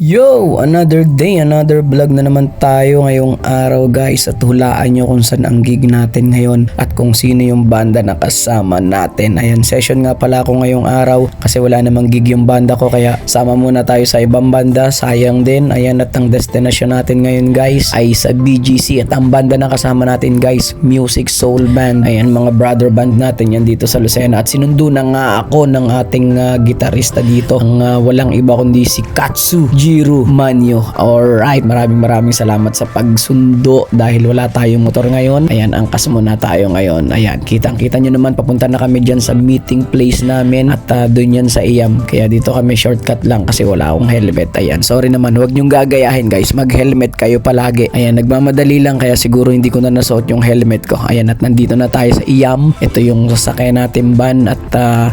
Yo! Another day, another vlog na naman tayo ngayong araw guys. At hulaan nyo kung saan ang gig natin ngayon at kung sino yung banda na kasama natin. Ayan, session nga pala ako ngayong araw kasi wala namang gig yung banda ko. Kaya sama muna tayo sa ibang banda, sayang din. Ayan, at ang destination natin ngayon guys ay sa BGC. At ang banda na kasama natin guys, Music Soul Band. Ayan, mga brother band natin yan dito sa Lucena. At sinundo na nga ako ng ating gitarista dito. Ang walang iba kundi si Katsu Jiro Manyo. Alright, maraming salamat sa pagsundo dahil wala tayong motor ngayon. Ayan, angkas muna tayo ngayon. Ayan, kitang-kita nyo naman, papunta na kami dyan sa meeting place namin at doon yan sa IAM. Kaya dito kami shortcut lang kasi wala akong helmet. Ayan, sorry naman, huwag nyong gagayahin guys, mag-helmet kayo palagi. Ayan, nagmamadali lang kaya siguro hindi ko na nasuot yung helmet ko. Ayan, at nandito na tayo sa IAM. Ito yung sasakyan natin van at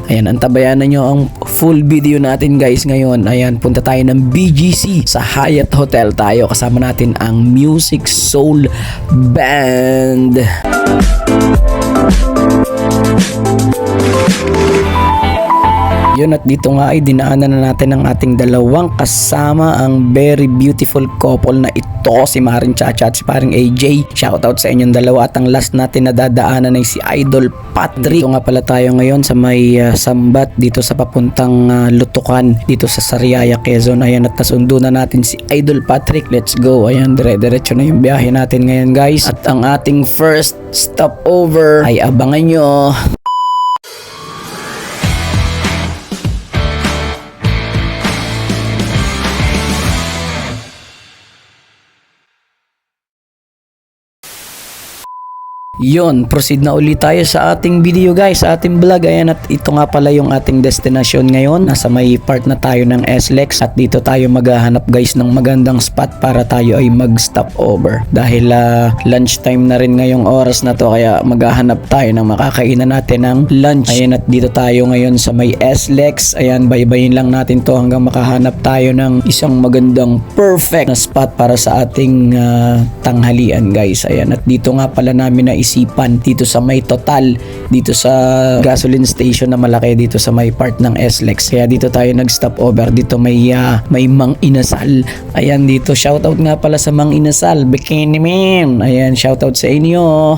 ayan, antabayanan nyo ang full video natin guys ngayon. Ayan, punta tayo ng BGC sa Hyatt Hotel tayo. Kasama natin ang Music Soul Band. Yun, at dito nga ay dinaanan na natin ang ating dalawang kasama, ang very beautiful couple na ito, si Maring Chacha at si Paring AJ. Shoutout sa inyong dalawa. At ang last natin na dadaanan ay si Idol Patrick. Dito nga pala tayo ngayon sa may Sambat, dito sa papuntang Lutukan, dito sa Sariaya, Quezon. Ayan, at nasundo na natin si Idol Patrick. Let's go. Ayan, dire-diretso na yung biyahe natin ngayon guys. At ang ating first stopover ay abangan nyo. Yun, proceed na ulit tayo sa ating video guys, sa ating vlog. Ayan, at ito nga pala yung ating destination ngayon. Nasa may part na tayo ng SLEX at dito tayo maghahanap guys ng magandang spot para tayo ay mag-stop over. Dahil lunchtime na rin ngayong oras na to, kaya maghahanap tayo ng makakainan natin ng lunch. Ayan, at dito tayo ngayon sa may SLEX. Ayan, baybayin lang natin to hanggang makahanap tayo ng isang magandang perfect na spot para sa ating tanghalian guys. Ayan, at dito nga pala namin na isipan dito sa may Total, dito sa gasoline station na malaki dito sa may part ng SLEX. Kaya dito tayo nag-stop over. Dito may Mang Inasal. Ayan, dito shoutout nga pala sa Mang Inasal, Bikini Man. Ayan, shoutout sa inyo.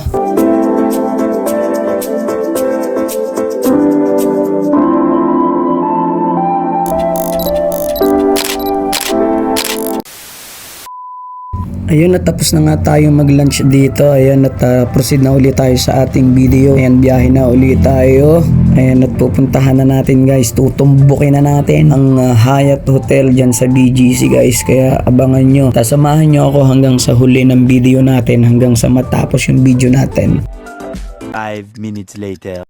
Ayun, at tapos na nga tayo mag-lunch dito. Ayan, at proceed na ulit tayo sa ating video. Ayan, biyahe na ulit tayo. Ayan, at pupuntahan na natin guys, tutumbukin na natin ang Hyatt Hotel dyan sa BGC guys. Kaya abangan nyo, tasamahan nyo ako hanggang sa huli ng video natin, hanggang sa matapos yung video natin. 5 minutes later.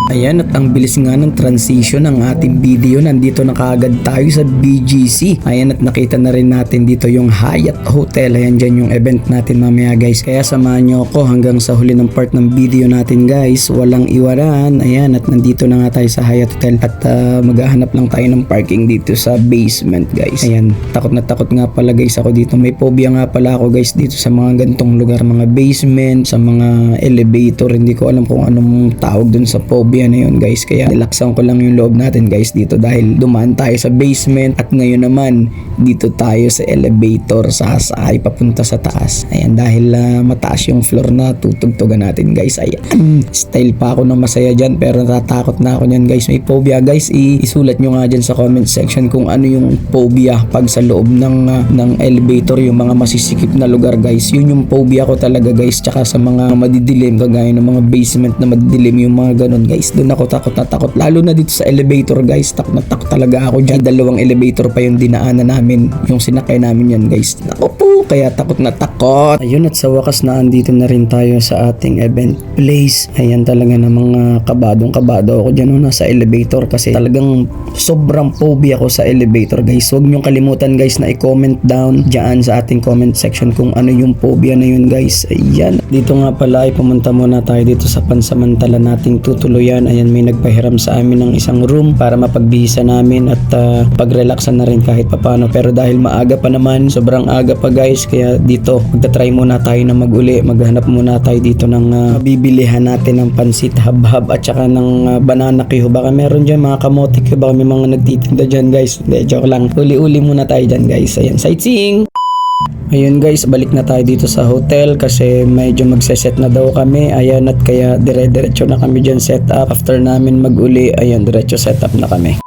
Ayan, at ang bilis nga ng transition ng ating video. Nandito na kaagad tayo sa BGC. Ayan, at nakita na rin natin dito yung Hyatt Hotel. Ayan, dyan yung event natin mamaya guys. Kaya samahan nyo ako hanggang sa huli ng part ng video natin guys. Walang iwanan. Ayan, at nandito na nga tayo sa Hyatt Hotel. At maghahanap lang tayo ng parking dito sa basement guys. Ayan, takot na takot nga pala guys ako dito. May phobia nga pala ako guys dito sa mga gantong lugar. Mga basement, sa mga elevator. Hindi ko alam kung anong tawag dun sa phobia na yun guys, kaya nilaksan ko lang yung loob natin guys dito dahil dumaan tayo sa basement at ngayon naman dito tayo sa elevator, sasakay papunta sa taas. Ayan, dahil mataas yung floor na tutugtugan natin guys. Ayan, style pa ako na masaya dyan pero natatakot na ako dyan guys. May phobia guys, isulat nyo nga dyan sa comment section kung ano yung phobia pag sa loob ng elevator, yung mga masisikip na lugar guys. Yun yung phobia ko talaga guys, tsaka sa mga madidilim kagaya ng mga basement na madidilim, yung mga ganun guys. Doon ako takot na takot. Lalo na dito sa elevator guys. Takot na takot talaga ako dyan. Dalawang elevator pa yung dinaanan namin. Yung sinakay namin yan guys. Ako po. Kaya takot na takot. Ayun, at sa wakas na andito na rin tayo sa ating event place. Ayan, talaga na mga kabadong-kabado ako dyan nasa elevator kasi talagang sobrang phobia ko sa elevator guys. Huwag niyong kalimutan guys na i-comment down dyan sa ating comment section kung ano yung phobia na yun guys. Ayan. Dito nga pala ay pumunta muna tayo dito sa pansamantala nating tutuluyan tuluyan. Ayan, may nagpahiram sa amin ng isang room para mapagbihisa namin at pagrelaxan na rin kahit papano. Pero dahil maaga pa naman, sobrang aga pa guys, kaya dito magta-try muna tayo na mag-uli. Maghanap muna tayo dito ng bibilihan natin ng pansit habhab at saka ng banana Q. Baka meron dyan mga kamote Q, baka may mga nagtitinda dyan guys. Hindi, joke lang. Uli-uli muna tayo dyan guys. Ayan, sightseeing! Ayun guys, balik na tayo dito sa hotel kasi medyo magse-set na daw kami. Ayan, at kaya dire-diretso na kami dyan set up. After namin mag-uli, ayan, diretso set up na kami.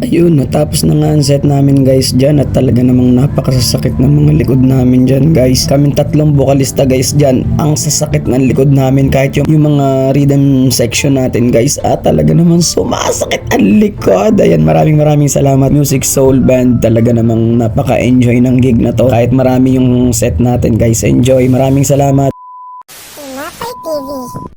Ayun, natapos na nga ang set namin guys dyan at talaga namang napakasasakit ng mga likod namin dyan guys. Kaming tatlong vokalista guys dyan, ang sasakit ng likod namin kahit yung mga rhythm section natin guys at talaga namang sumasakit ang likod. Ayan, maraming salamat Music Soul Band, talaga namang napaka-enjoy ng gig na to kahit marami yung set natin guys. Enjoy, maraming salamat. Tinapay TV.